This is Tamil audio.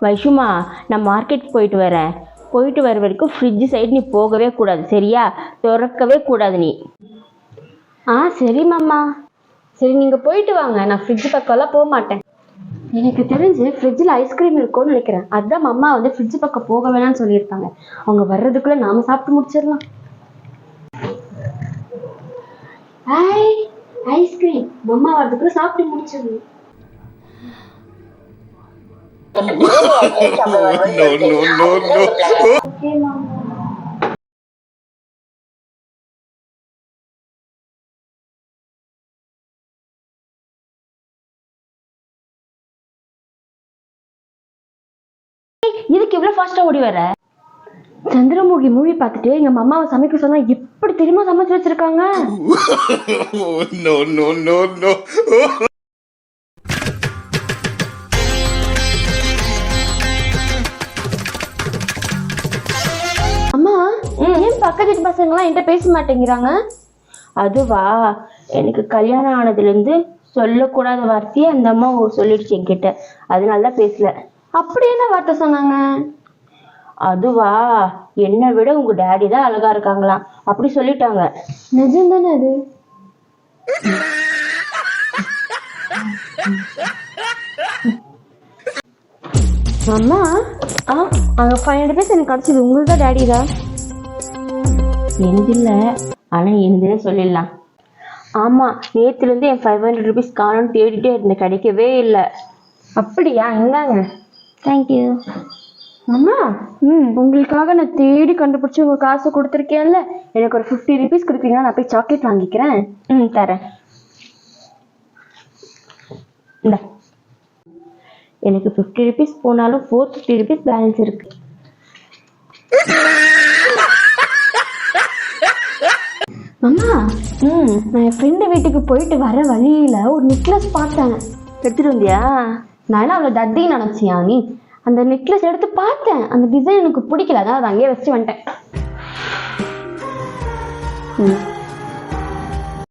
வைஷுமா, நான் மார்க்கெட் போயிட்டு வரேன். போயிட்டு வர வரைக்கும் ஃப்ரிட்ஜ் சைடு நீ போகவே கூடாது, சரியா? திறக்கவே கூடாது நீ. சரி மாமா. சரி, நீங்கள் போயிட்டு வாங்க. நான் ஃப்ரிட்ஜ் பக்கம்லாம் போக மாட்டேன். எனக்கு தெரிஞ்சு ஃப்ரிட்ஜில் ஐஸ்கிரீம் இருக்கும்னு நினைக்கிறேன். அதுதான் அம்மா வந்து ஃப்ரிட்ஜ் பக்கம் போக வேணாம்னு சொல்லியிருக்காங்க. அவங்க வர்றதுக்குள்ளே நாம் சாப்பிட்டு முடிச்சிடலாம். ஐஸ்கிரீம் அம்மா வர்றதுக்குள்ளே சாப்பிட்டு முடிச்சிடணும். ஓகே மாமா. இதுக்கு இவ்வளோ ஃபாஸ்ட்டாக ஓடி வர? சந்திரமுகி மூவி பார்த்துட்டு எங்க அம்மாவை சமைக்க சொன்னா எப்படி தெரியுமா சமைச்சு வச்சிருக்காங்க? அம்மா, ஏன் பக்கத்து வீட்டு பசங்களாம் என்கிட்ட பேச மாட்டேங்கிறாங்க? அதுவா, எனக்கு கல்யாணம் ஆனதுலேருந்து சொல்லக்கூடாத வார்த்தையே அந்த அம்மா சொல்லிடுச்சு என்கிட்ட. அதனால தான் பேசல. அப்படி என்ன வார்த்தை சொன்னாங்க? அதுவா, என்னை விட உங்க டேடி தான் அழகா இருக்காங்களாம், அப்படி சொல்லிட்டாங்க. நிஜம்தானே அது? அம்மா, அங்க 500 பைசா எனக்கு கிடைச்சது. உங்களுக்கு தான் டேடி தான்? எந்தில்ல, ஆனா எந்திலே சொல்லிடலாம். ஆமா, நேற்றுலேருந்து என் 500 ருபீஸ் காணும்னு தேடிட்டே இருந்தேன், கிடைக்கவே இல்லை. அப்படியா? இந்தாங்க. தேங்க்யூ. அம்மா, உங்களுக்காக நான் தேடி கண்டுபிடிச்சி உங்க காசு கொடுத்துருக்கேன்ல, எனக்கு ஒரு 50 ருபீஸ் கொடுப்பீங்கன்னா நான் போய் சாக்லேட் வாங்கிக்கிறேன். தரேன். இந்த எனக்கு 50 ருபீஸ் போனாலும் 450 ருபீஸ் பேலன்ஸ் இருக்கு. அம்மா, நான் என் ஃப்ரெண்டு வீட்டுக்கு போயிட்டு வர வழியில ஒரு நெக்லஸ் பார்த்தேன். எடுத்துட்டு வந்தியா? நான் எல்லாம் அவ்வளோ தட்டி நினச்சியா நீ? அந்த நெக்லஸ் எடுத்து பார்த்தேன், அந்த டிசைன் எனக்கு பிடிக்கல, அதான் அதை அங்கேயே வச்சு வந்துட்டேன்.